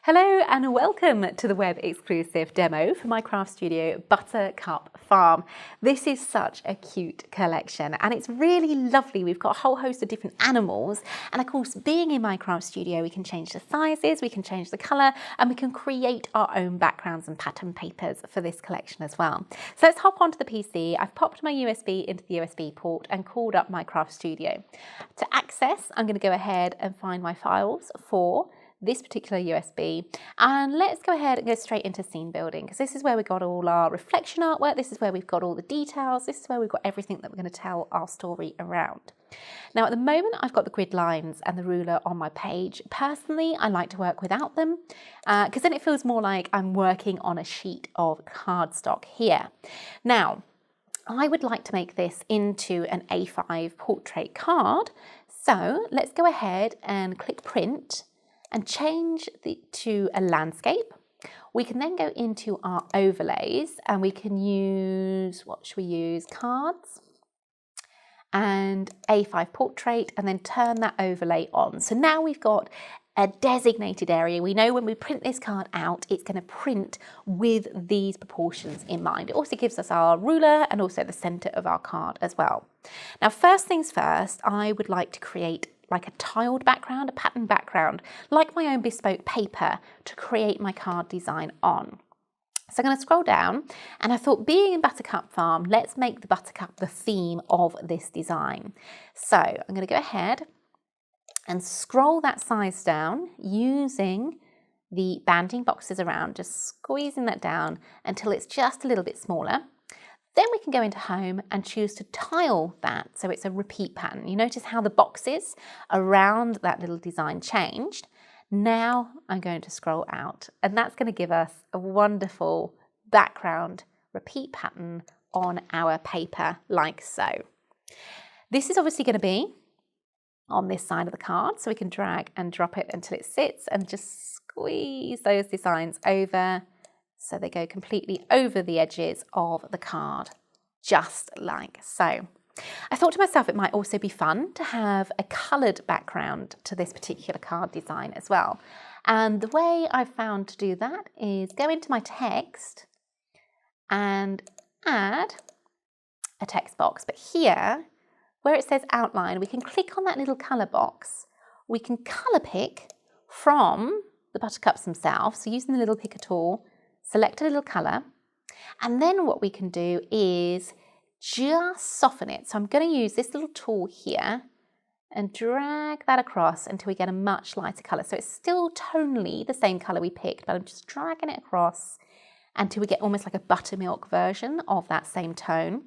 Hello and welcome to the web exclusive demo for my craft studio Buttercup Farm. This is such a cute collection and it's really lovely. We've got a whole host of different animals, and of course being in my craft studio we can change the sizes, we can change the colour, and we can create our own backgrounds and pattern papers for this collection as well. So let's hop onto the PC. I've popped my USB into the USB port and called up my craft studio. To access, I'm going to go ahead and find my files for this particular USB, and let's go ahead and go straight into scene building, because this is where we've got all our reflection artwork, this is where we've got all the details, this is where we've got everything that we're going to tell our story around. Now at the moment I've got the grid lines and the ruler on my page. Personally I like to work without them because then it feels more like I'm working on a sheet of cardstock here. Now I would like to make this into an A5 portrait card, so let's go ahead and click print and change to a landscape. We can then go into our overlays and we can use, what should we use, cards and A5 portrait, and then turn that overlay on. So now we've got a designated area. We know when we print this card out, it's going to print with these proportions in mind. It also gives us our ruler and also the center of our card as well. Now, first things first, I would like to create like a tiled background, a pattern background, like my own bespoke paper to create my card design on. So I'm going to scroll down, and I thought, being in Buttercup Farm, let's make the buttercup the theme of this design. So I'm going to go ahead and scroll that size down using the banding boxes around, just squeezing that down until it's just a little bit smaller. Then we can go into home and choose to tile that so it's a repeat pattern. You notice how the boxes around that little design changed. Now I'm going to scroll out, and that's going to give us a wonderful background repeat pattern on our paper like so. This is obviously going to be on this side of the card, so we can drag and drop it until it sits and just squeeze those designs over so they go completely over the edges of the card, just like so. I thought to myself it might also be fun to have a coloured background to this particular card design as well. And the way I've found to do that is go into my text and add a text box. But here, where it says outline, we can click on that little colour box. We can colour pick from the buttercups themselves. So using the little picker tool, select a little colour, and then what we can do is just soften it. So I'm going to use this little tool here and drag that across until we get a much lighter colour. So it's still tonally the same colour we picked, but I'm just dragging it across until we get almost like a buttermilk version of that same tone.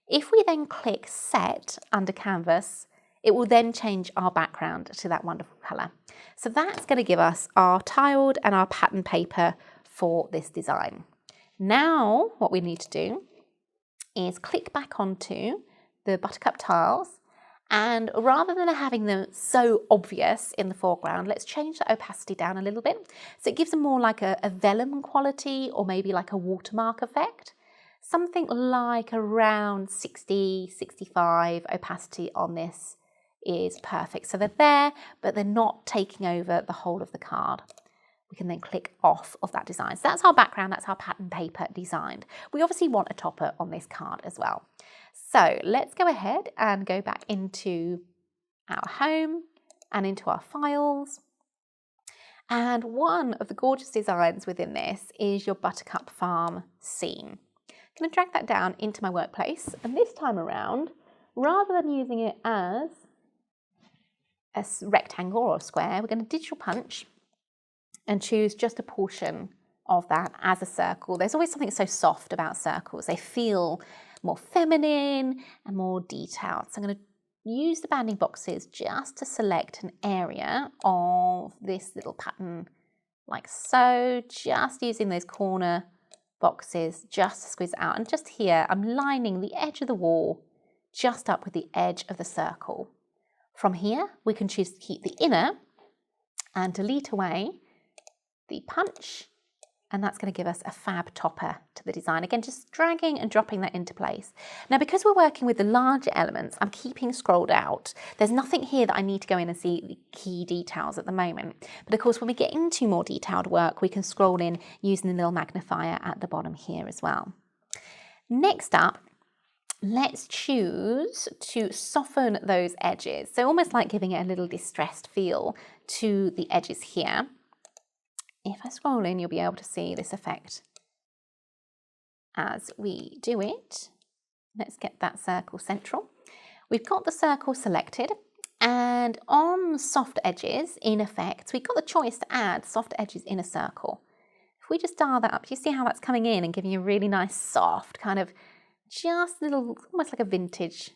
If we then click set under canvas, it will then change our background to that wonderful colour. So that's going to give us our tiled and our pattern paper for this design. Now what we need to do is click back onto the buttercup tiles, and rather than having them so obvious in the foreground, let's change the opacity down a little bit so it gives them more like a vellum quality, or maybe like a watermark effect. Something like around 60, 65 opacity on this is perfect. So they're there, but they're not taking over the whole of the card. We can then click off of that design. So that's our background, that's our pattern paper designed. We obviously want a topper on this card as well. So let's go ahead and go back into our home and into our files. And one of the gorgeous designs within this is your Buttercup Farm scene. I'm going to drag that down into my workplace, and this time around, rather than using it as a rectangle or a square, we're going to digital punch and choose just a portion of that as a circle. There's always something so soft about circles. They feel more feminine and more detailed. So I'm going to use the banding boxes just to select an area of this little pattern like so, just using those corner boxes just to squeeze it out. And just here, I'm lining the edge of the wall just up with the edge of the circle. From here, we can choose to keep the inner and delete away the punch and that's going to give us a fab topper to the design. Again, just dragging and dropping that into place. Now, because we're working with the larger elements, I'm keeping scrolled out. There's nothing here that I need to go in and see the key details at the moment. But of course, when we get into more detailed work, we can scroll in using the little magnifier at the bottom here as well. Next up, let's choose to soften those edges. So almost like giving it a little distressed feel to the edges here. If I scroll in, you'll be able to see this effect as we do it. Let's get that circle central. We've got the circle selected, and on soft edges, in effect, we've got the choice to add soft edges in a circle. If we just dial that up, you see how that's coming in and giving you a really nice soft kind of just little, almost like a vintage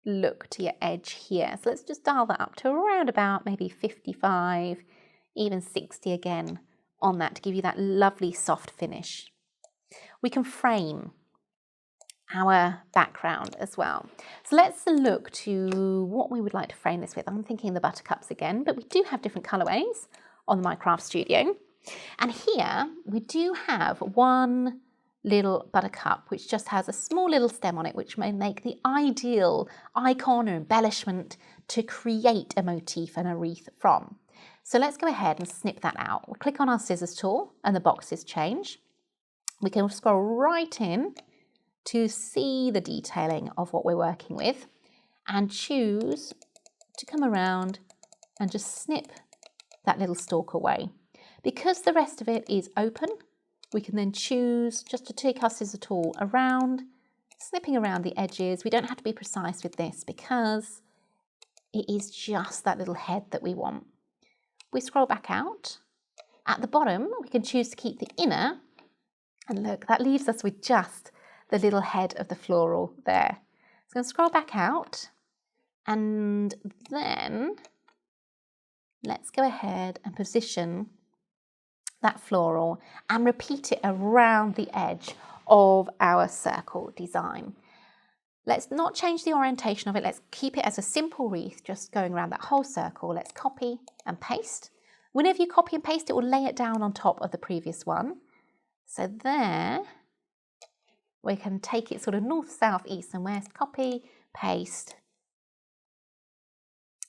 look to your edge here. So let's just dial that up to around about maybe 55, even 60 again on that to give you that lovely soft finish. We can frame our background as well. So let's look to what we would like to frame this with. I'm thinking the Buttercups again, but we do have different colorways on the Minecraft Studio. And here we do have one little Buttercup which just has a small little stem on it, which may make the ideal icon or embellishment to create a motif and a wreath from. So let's go ahead and snip that out. We'll click on our scissors tool and the boxes change. We can scroll right in to see the detailing of what we're working with and choose to come around and just snip that little stalk away. Because the rest of it is open, we can then choose just to take our scissor tool around, snipping around the edges. We don't have to be precise with this because it is just that little head that we want. We scroll back out. At the bottom, we can choose to keep the inner, and look, that leaves us with just the little head of the floral there. So I'm going to scroll back out, and then let's go ahead and position that floral and repeat it around the edge of our circle design. Let's not change the orientation of it. Let's keep it as a simple wreath, just going around that whole circle. Let's copy and paste. Whenever you copy and paste, it will lay it down on top of the previous one. So there, we can take it sort of north, south, east and west, copy, paste,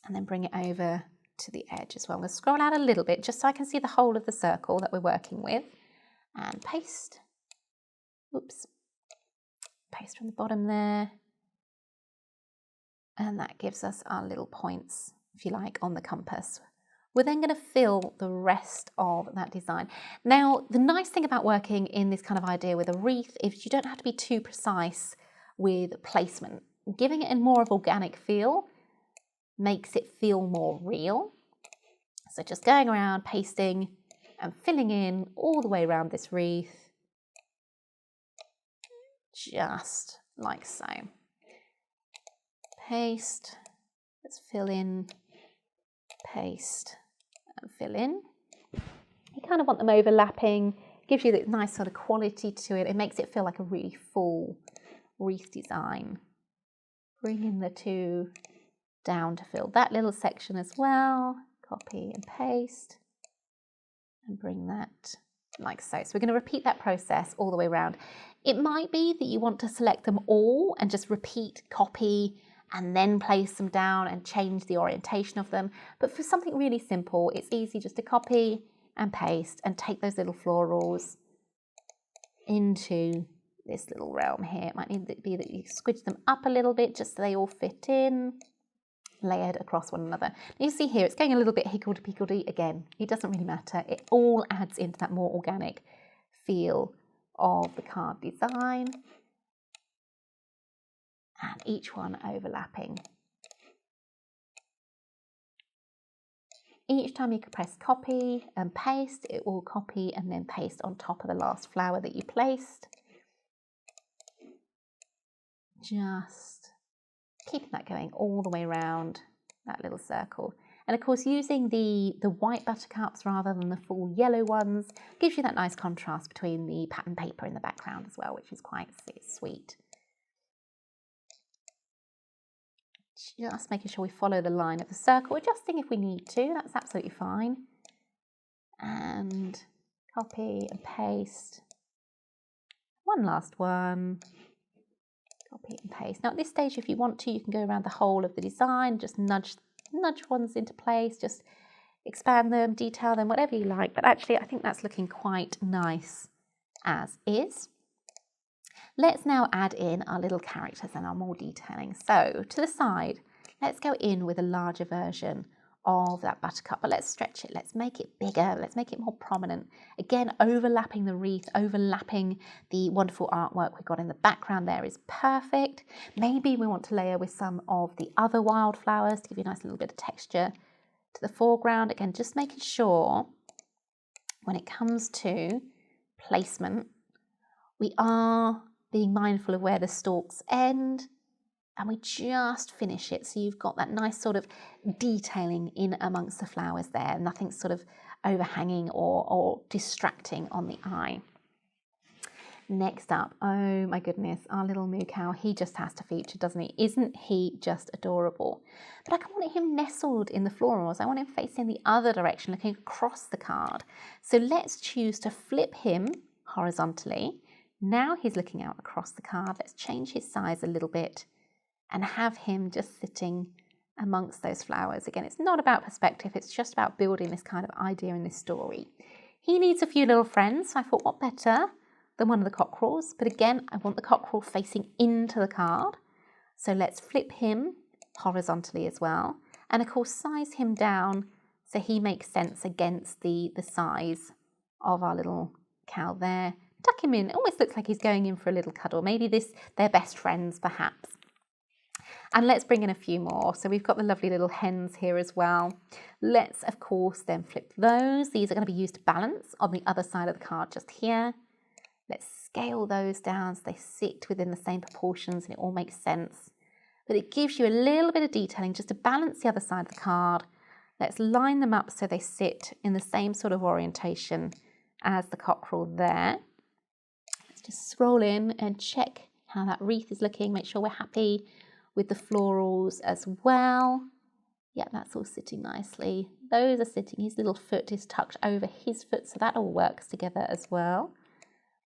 and then bring it over to the edge as well. I'm going to scroll out a little bit just so I can see the whole of the circle that we're working with, and paste. Oops. Paste from the bottom there. And that gives us our little points, if you like, on the compass. We're then going to fill the rest of that design. Now, the nice thing about working in this kind of idea with a wreath is you don't have to be too precise with placement. Giving it a more of organic feel makes it feel more real. So just going around, pasting and filling in all the way around this wreath, just like so. Paste, let's fill in, paste and fill in. You kind of want them overlapping, gives you that nice sort of quality to it. It makes it feel like a really full wreath design. Bringing the two down to fill that little section as well. Copy and paste and bring that like so. So we're going to repeat that process all the way around. It might be that you want to select them all and just repeat, copy, and then place them down and change the orientation of them. But for something really simple, it's easy just to copy and paste and take those little florals into this little realm here. It might need to be that you squidge them up a little bit just so they all fit in, layered across one another. Now you see here, it's going a little bit higgledy-piggledy again. It doesn't really matter. It all adds into that more organic feel of the card design. And each one overlapping. Each time you can press copy and paste, it will copy and then paste on top of the last flower that you placed. Just keeping that going all the way around that little circle. And of course, using the white buttercups rather than the full yellow ones gives you that nice contrast between the pattern paper in the background as well, which is quite sweet. Just making sure we follow the line of the circle, adjusting if we need to, that's absolutely fine. And copy and paste. One last one, copy and paste. Now at this stage, if you want to, you can go around the whole of the design, just nudge ones into place, just expand them, detail them, whatever you like. But actually, I think that's looking quite nice as is. Let's now add in our little characters and our more detailing. So to the side, let's go in with a larger version of that buttercup, but let's stretch it, let's make it bigger, let's make it more prominent. Again, overlapping the wreath, overlapping the wonderful artwork we've got in the background there is perfect. Maybe we want to layer with some of the other wildflowers to give you a nice little bit of texture to the foreground. Again, just making sure when it comes to placement, we are being mindful of where the stalks end, and we just finish it so you've got that nice sort of detailing in amongst the flowers there, nothing sort of overhanging or distracting on the eye. Next up, oh my goodness, our little moo cow, he just has to feature, doesn't he? Isn't he just adorable? But I want him nestled in the florals. I want him facing the other direction, looking across the card. So let's choose to flip him horizontally. Now he's looking out across the card. Let's change his size a little bit and have him just sitting amongst those flowers. Again, it's not about perspective, it's just about building this kind of idea in this story. He needs a few little friends, so I thought what better than one of the cockerels, but again, I want the cockerel facing into the card. So let's flip him horizontally as well. And of course, size him down so he makes sense against the size of our little cow there. Tuck him in, it almost looks like he's going in for a little cuddle. Maybe they're best friends perhaps. And let's bring in a few more. So we've got the lovely little hens here as well. Let's, of course, then flip those. These are going to be used to balance on the other side of the card just here. Let's scale those down so they sit within the same proportions and it all makes sense. But it gives you a little bit of detailing just to balance the other side of the card. Let's line them up so they sit in the same sort of orientation as the cockerel there. Let's just scroll in and check how that wreath is looking. Make sure we're happy with the florals as well. Yeah, that's all sitting nicely. Those are sitting, his little foot is tucked over his foot, so that all works together as well.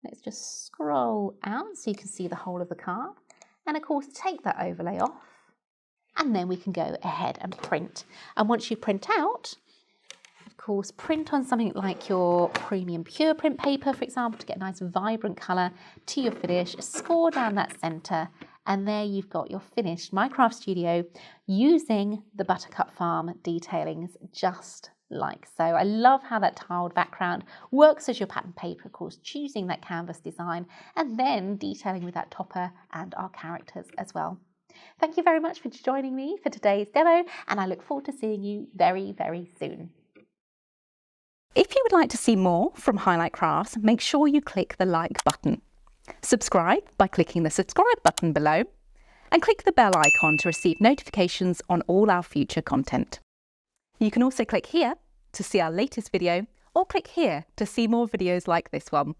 Let's just scroll out so you can see the whole of the card. And of course, take that overlay off. And then we can go ahead and print. And once you print out, of course, print on something like your premium pure print paper, for example, to get a nice vibrant colour to your finish. Score down that centre. And there you've got your finished Minecraft Studio using the Buttercup Farm detailings just like so. I love how that tiled background works as your pattern paper, of course, choosing that canvas design and then detailing with that topper and our characters as well. Thank you very much for joining me for today's demo, and I look forward to seeing you very, very soon. If you would like to see more from Highlight Crafts, make sure you click the like button. Subscribe by clicking the subscribe button below and click the bell icon to receive notifications on all our future content. You can also click here to see our latest video or click here to see more videos like this one.